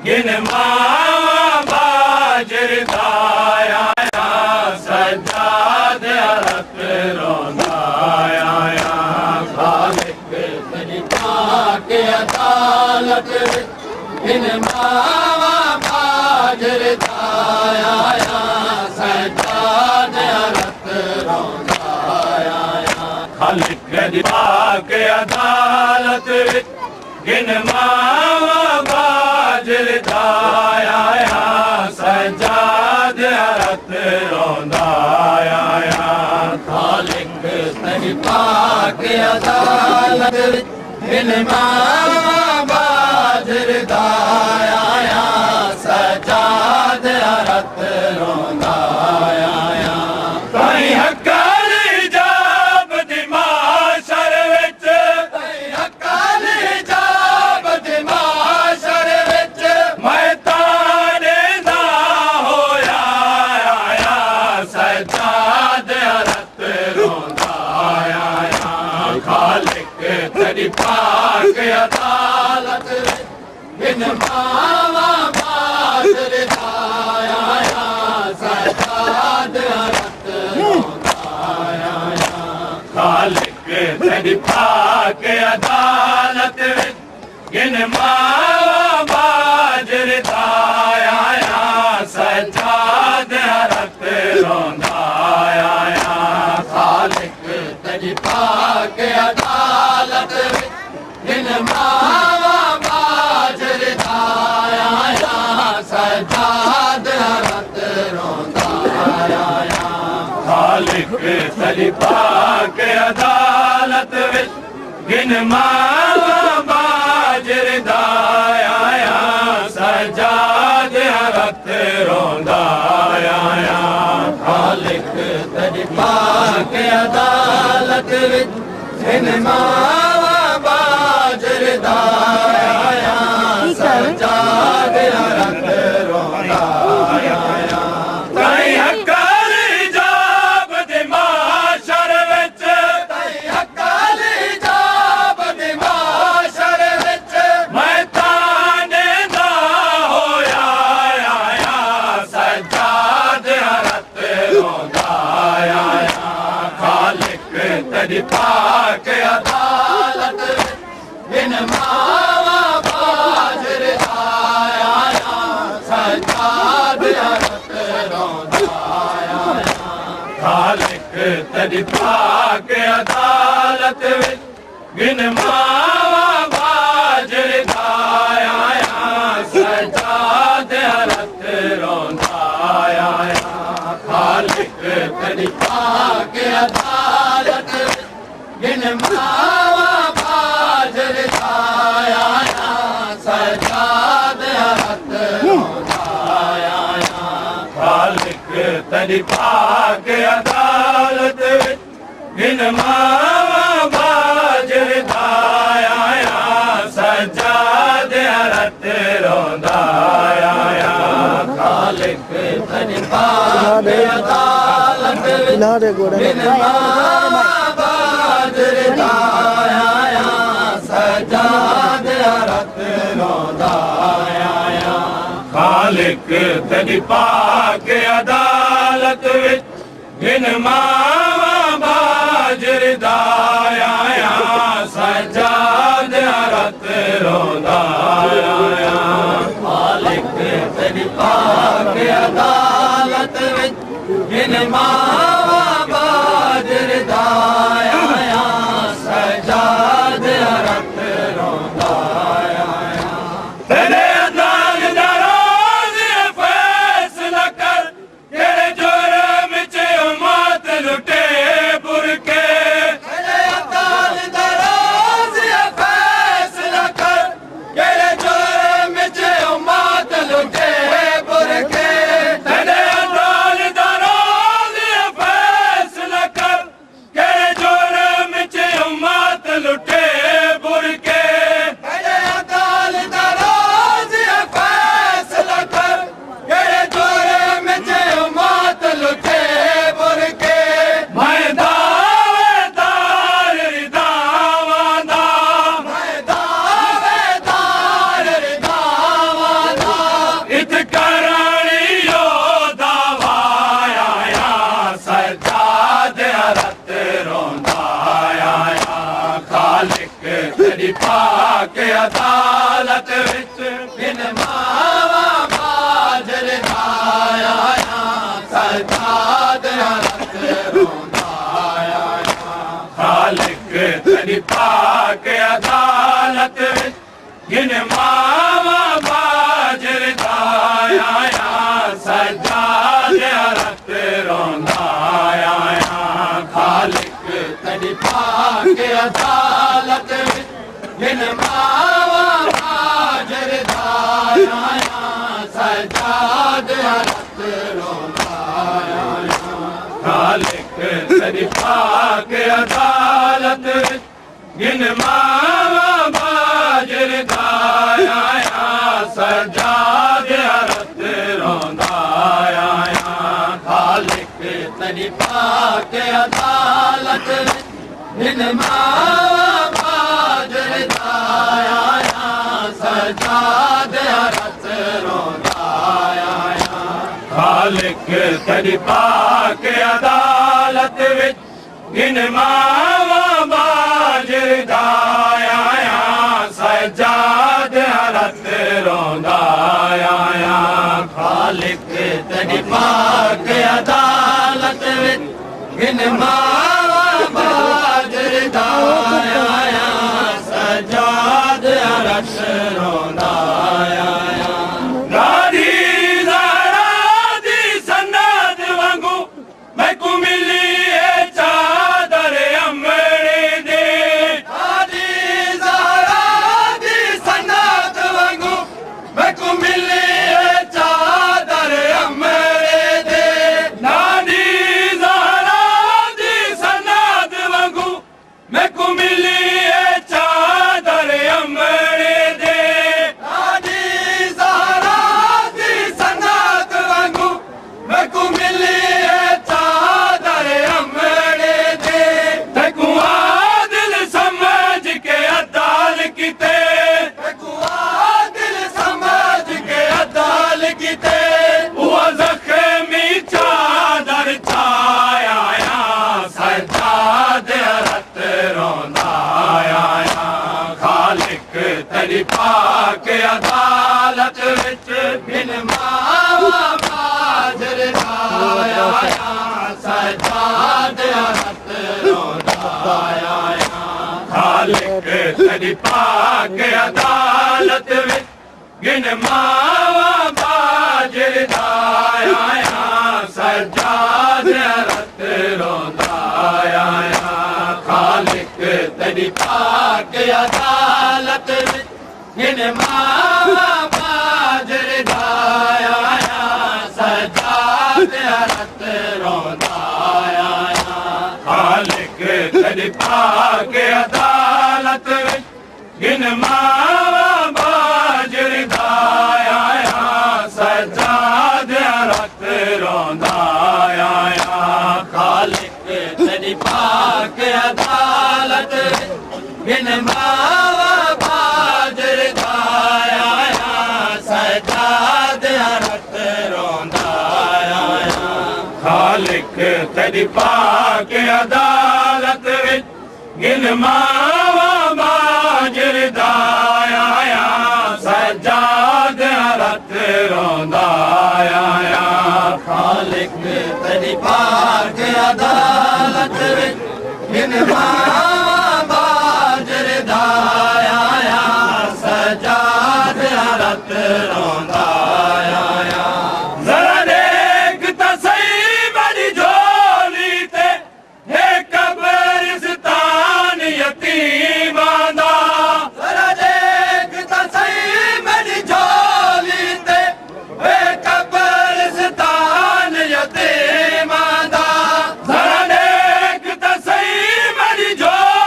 गिन मावा बाजर दाया सजाद अरत रोंदाया खालिक तेरी पाक अदालत गिन मावा बाजर दाया सजाद अरत रोंदाया खालिक तेरी पाक अदालत गिन मावा बाजर दाया सजाद अरत रोंदाया खालिक तेरी पाक अदालत गिन मावा बाजर दाया सजाद अरत रोंदाया कई हकाल जाब दिमाशर विच कई हकाल जाब दिमाशर विच मैं ताने दा होया सजाद अरत रोंदाया खालिक तेरी पाक अदालत गिन मावा बाजर दाया सजाद अरत रोंदाया खालिक तेरी पाक अदालत गिन मावा बाजर दाया सजाद अरत रोंदाया खालिक तेरी पाक अदालत गिन मावा बाजर दाया सजाद अरत रोंदाया खालिक तेरी पाक अदालत गिन मावा बाजर दाया सजाद अरत रोंदाया खालिक तेरी पाक अदालत गिन मावा बाजर दाया सजाद अरत रोंदाया कई हकाल जाब दिमाशर विच कई हकाल जाब दिमाशर विच मैं ताने दा होया सजाद अरत रोंदाया खालिक तेरी पाक अदालत गिन मावा बाजर दाया सजाद अरत रोंदाया खालिक तेरी पाक अदालत गिन मावा बाजर दाया सजाद अरत रोंदाया खालिक तेरी पाक अदालत गिन मावा बाजर दाया सजाद अरत रोंदाया खालिक तेरी पाक अदालत गिन मावा बाजर दाया सजाद अरत रोंदाया खालिक तेरी पाक अदालत गिन मावा बाजर दाया सजाद अरत रोंदाया खालिक तेरी पाक अदालत गिन मावा बाजर दाया सजाद अरत रोंदाया खालिक तेरी पाक अदालत गिन मावा बाजर दाया सजाद अरत रोंदाया तेरे अदाल दा रोज़ फैसला कर तेरे जुर्म च उम्मत लुटे बुरके तेरे अदाल दा रोज़ फैसला कर तेरे जुर्म च उम्मत लुटे बुरके तेरे अदाल दा रोज़ पाक अदालत विच बिन मावा बाजर दाया सजाद रत रोंदा आया खालिक तेरी पाक अदालत विच बिन मावा बाजर दाया सजाद रत रोंदा आया खालिक तेरी पाक अदालत विच बिन मावा बाजर दाया सजाद रत रोंदा आया खालिक तेरी पाक अदालत विच बिन मावा बाजर दाया सजाद रत रोंदा आया खालिक तेरी पाक अदालत विच बिन मावा बाजर दाया सजाद रत रोंदा आया खालिक तेरी पाक अदालत विच बिन मावा बाजर दाया सजाद रत रोंदा आया खालिक तेरी पाक अदालत विच बिन मावा बाजर दाया सजाद रत रोंदा आया राधी ज़हरा दी सन्नत वांगू मैकू मिली है चादर अमरे दे राधी ज़हरा दी सन्नत वांगू मैकू मिली है चादर अमरे दे राधी ज़हरा दी सन्नत वांगू मैकू मिली है चादर अमरे दे राधी ज़हरा दी सन्नत वांगू मैकू मिली है चादर अमरे दे तकू आदिल समझ के अदाल किते तकू आदिल समझ के अदाल किते वो ज़ख्मी चादर छाया सजाद रत रोंदा आया खालिक तेरी पाक अदालत विच बिन मावा बाजर दाया सजाद रत रोंदा आया खालिक तेरी पाक अदालत विच बिन मावा बाजर दाया सजाद रत रोंदा आया खालिक तेरी पाक अदालत विच बिन मावा बाजर दाया सजाद रत रोंदा आया खालिक तेरी पाक अदालत विच बिन मावा बाजर दाया सजाद रत रोंदा आया खालिक तेरी पाक अदालत बिन मावा बाजर दाया सजाद रत रोंदा आया खालिक तेरी पाक अदालत विच बिन मावा बाजर दाया सजाद रत रोंदा आया खालिक तेरी पाक अदालत विच बिन मावा बाजर दाया सजाद रत रोंदा आया ज़रा देख तां सही मेरी झोली ते हे कब्रिस्तान यतीमां दा ज़रा देख तां सही मेरी झोली ते हे कब्रिस्तान यतीमां दा ज़रा देख तां सही मेरी झोली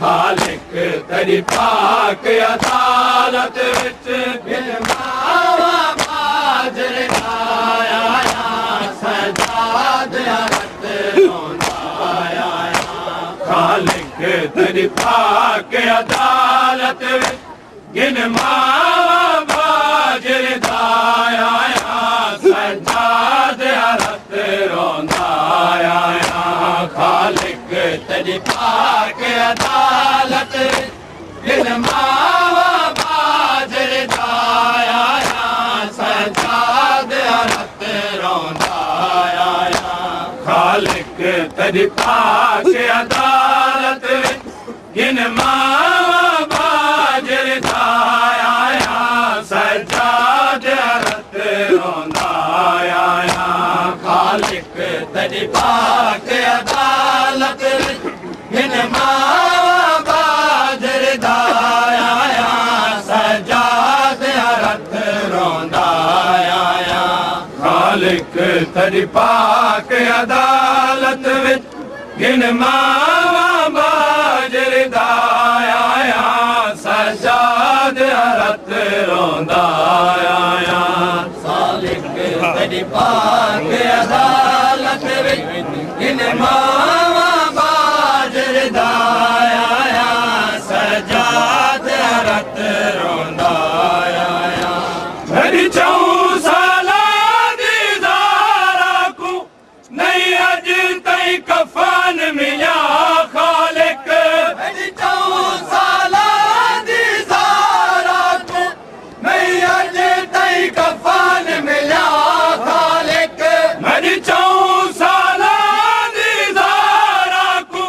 खालिक तेरी पाक अदालत विच गिनवावा बाजर आया सजाद अरत रोंदा आया खालिक तेरी पाक अदालत विच गिनवावा बाजर आया सजाद अरत रोंदा आया खालिक तेरी पाक अदालत गिनवावा बाजर आया सजाद अरत रोंदा आया खालिक तेरी पाक अदालत गिनवावा बाजर आया सजाद अरत रोंदा आया खालिक तेरी पाक अदालत गिनवावा बाजर आया सजाद अरत रोंदा आया खालिक तेरी पाक अदालत विच गिनवावा बाजर आया सजाद अरत रोंदा आया खालिक तेरी पाक अदालत विच गिनवावा बाजर आया सजाद अरत रोंदा आया मेरी चौं साला दी ज़ारा को नहीं अज तई कफन मिला खालिक मेरी चौं साला दी ज़ारा को नहीं अज तई कफन मिला खालिक मेरी चौं साला दी ज़ारा को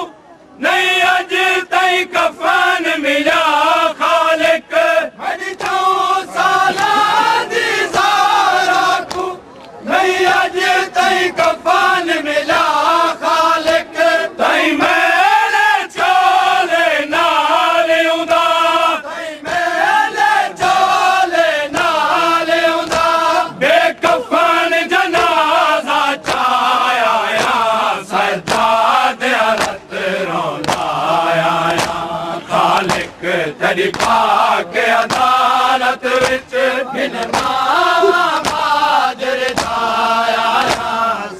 नहीं अज तई कफन मिला खालिक मेरी चौं साला दी ज़ारा को नहीं अज तई कफन मिला खालिक तई मेले चोले नाल उदा तई मेले चोले नाल उदा बेकफन जनाजा चाया सजाद अरत रोंदा आया खालिक तेरी पाक अदालत विच गिनवावा बाजर आया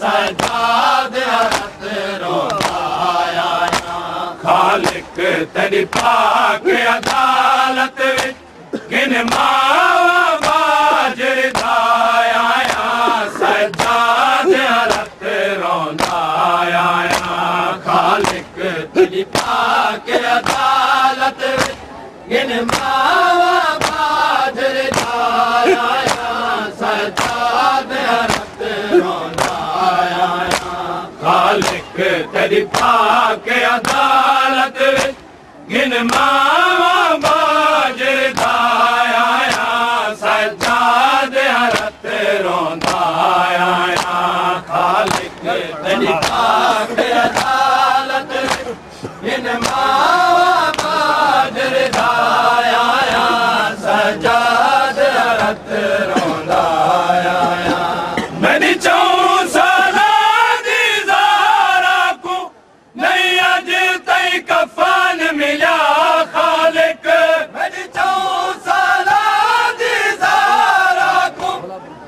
सजाद अरत रोंदा आया खालिक तेरी पाक अदालत विच गिनवावा बाजर आया सजाद अरत रोंदा आया खालिक तेरी पाक अदालत विच गिनवावा बाजर आया सजाद अरत रोंदा आया खालिक तेरी पाक अदालत विच गिनवावा बाजर आया सजाद अरत रोंदा आया खालिक तेरी पाक अदालत विच गिनवावा बाजर आया सजाद अरत रोंदा आया मेरी चौं साला दी ज़ारा को नहीं अज तई कफन मिला खालिक मेरी चौं साला दी ज़ारा को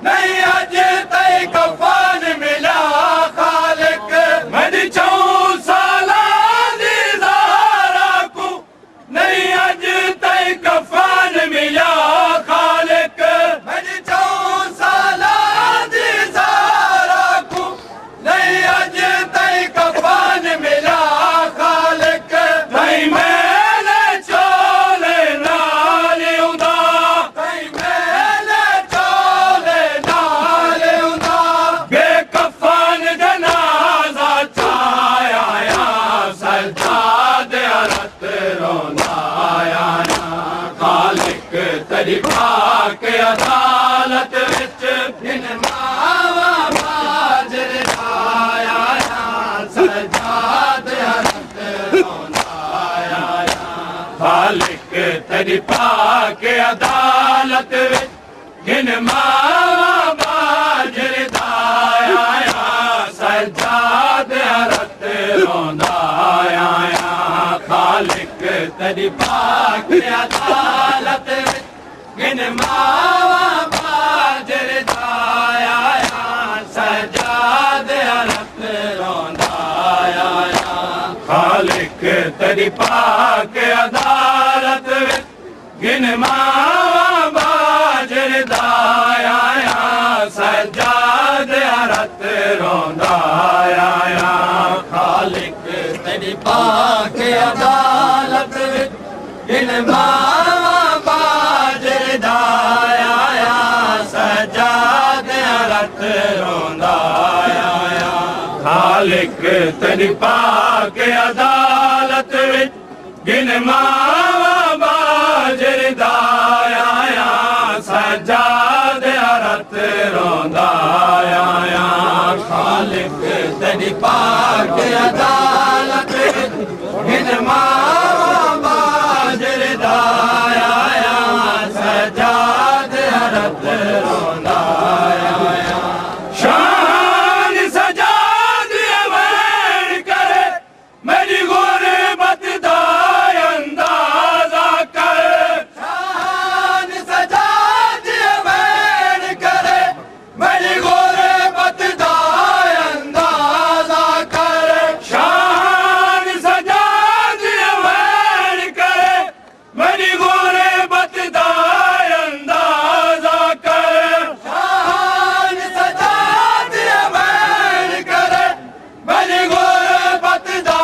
नहीं अज तई कफन मिला खालिक मेरी चौं साला दी ज़ारा को नहीं अज तई कफन मिला खालिक मेरी चौं साला दी ज़ारा को नहीं अज तई कफन मिला खालिक तई मेले चोले नाल उदा तई मेले चोले नाल उदा बेकफन जनाजा चाया सजाद अरत रोंदा आया खालिक तेरी पाक अदालत विच गिनवावा बाजर आया सजाद अरत रोंदा आया खालिक तेरी पाक अदालत विच गिनवावा बाजर आया सजाद अरत रोंदा आया खालिक तेरी पाक अदालत गिन मावा बाजर दाया सजाद अरत रोंदाया खालिक तेरी पाक अदालत गिन मावा बाजर दाया सजाद अरत रोंदाया खालिक तेरी पाक अदालत गिन मावा बाजर दाया सजाद अरत रोंदाया खालिक तेरी पाक अदालत गिन मावा बाजर दाया सजाद अरत रोंदाया खालिक तेरी पाक अदालत गिन मावा बाजर दाया सजाद अरत रोंदाया शान सजाद अमर करे मेरी गुरबत दा अंदाजा कर शान सजाद अमर करे मेरी गुरबत दा अंदाजा कर शान सजाद अमर करे मेरी गुरबत दा अंदाजा कर शान सजाद अमर करे मेरी गुरबत दा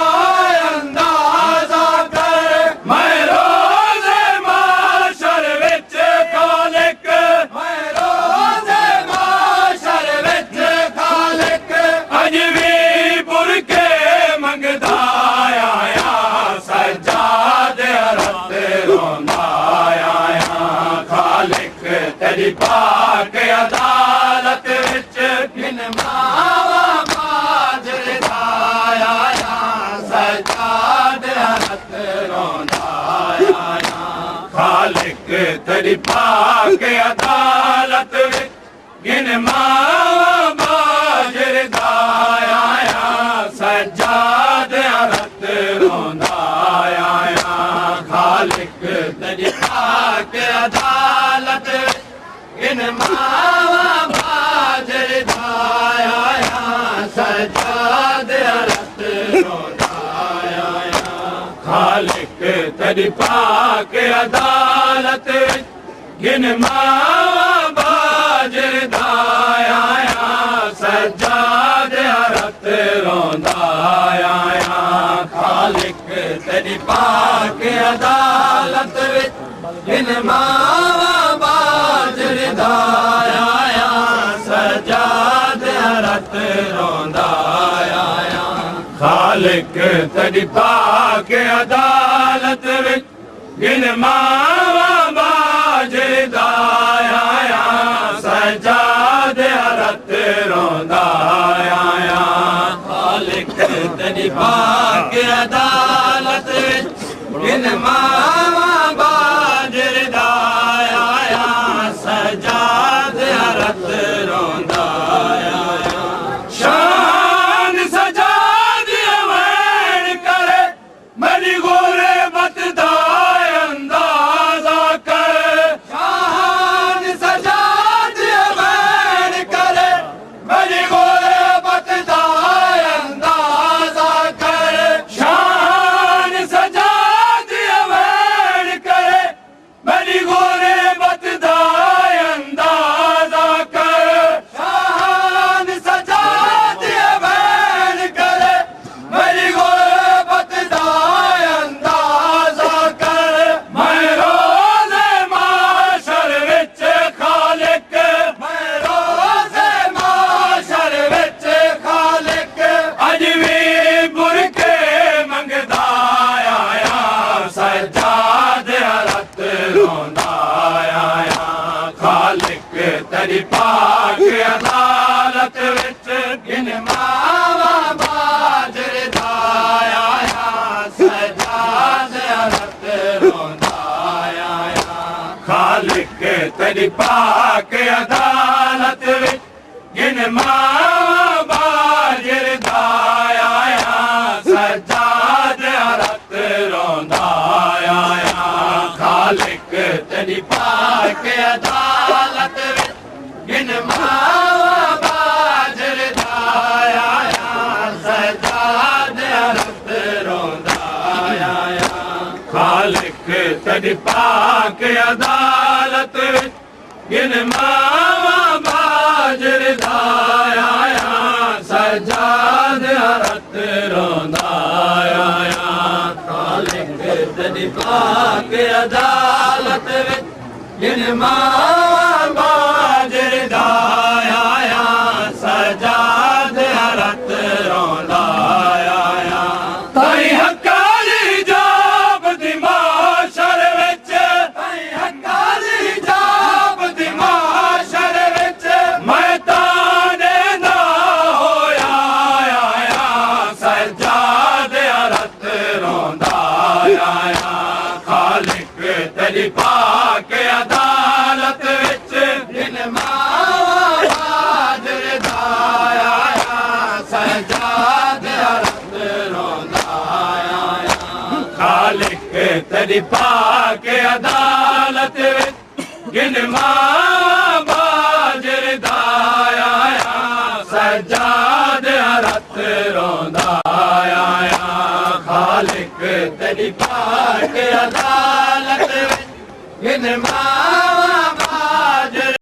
अंदाजा कर मैं रोज़े माशर विच खालिक मैं रोज़े माशर विच खालिक अज भी बुरके मंगदा आया सजाद अरत रोंदाया खालिक तेरी पाक अदालत विच गिन मावा बाजर दाया सजाद अरत रोंदाया खालिक तेरी पाक अदालत विच गिन मावा बाजर दाया सजाद अरत रोंदाया खालिक तेरी पाक अदालत गिन मावा बाजर दाया सजाद अरत रोंदाया खालिक तेरी पाक अदालत गिन मावा बाजर दाया सजाद अरत रोंदाया खालिक तेरी पाक अदालत गिन मावा बाजर दाया सजाद अरत रोंदाया खालिक तेरी पाक अदालत गिन मावा बाजर दाया सजाद अरत रोंदाया खालिक तेरी पाक अदालत गिन मावा बाजर दाया सजाद अरत रोंदाया शान सजाद अमर करे मेरी गुरबत दा अंदाजा कर शान सजाद अमर करे मेरी गुरबत दा अंदाजा कर शान सजाद अमर करे मेरी गुरबत दा अंदाजा कर शान सजाद अमर करे मेरी गुरबत दा अंदाजा कर मैं रोज़े माशर विच खालिक मैं रोज़े माशर विच खालिक अज भी बुरके मंगदा आया सजाद अरत रोंदाया खालिक तेरी पाक अदालत विच गिन मावा बाजर दाया सजाद अरत रोंदाया खालिक तेरी पाक अदालत विच गिन मावा बाजर दाया सजाद अरत रोंदा तेरी पाक अदालत विच गिन मावा बाजर दाया सजाद रत रोंदा आया खालिक तेरी पाक अदालत विच गिन मावा बाजर दाया सजाद रत रोंदा आया खालिक तेरी पाक अदालत विच गिन मावा बाजर दाया सजाद रत रोंदा आया ताई हकाली जाब दी माशर विच ताई हकाली जाब दी माशर विच मैं ताने दा होया आया सजाद रत रोंदा आया खालिक तेरी पाक अदालत विच गिन मावा बाजर दाया सजाद रत रोंदा आया खालिक तेरी पाक अदालत विच गिन मावा बाजर दाया सजाद रत रोंदा आया खालिक तेरी पाक अदालत विच गिन मावा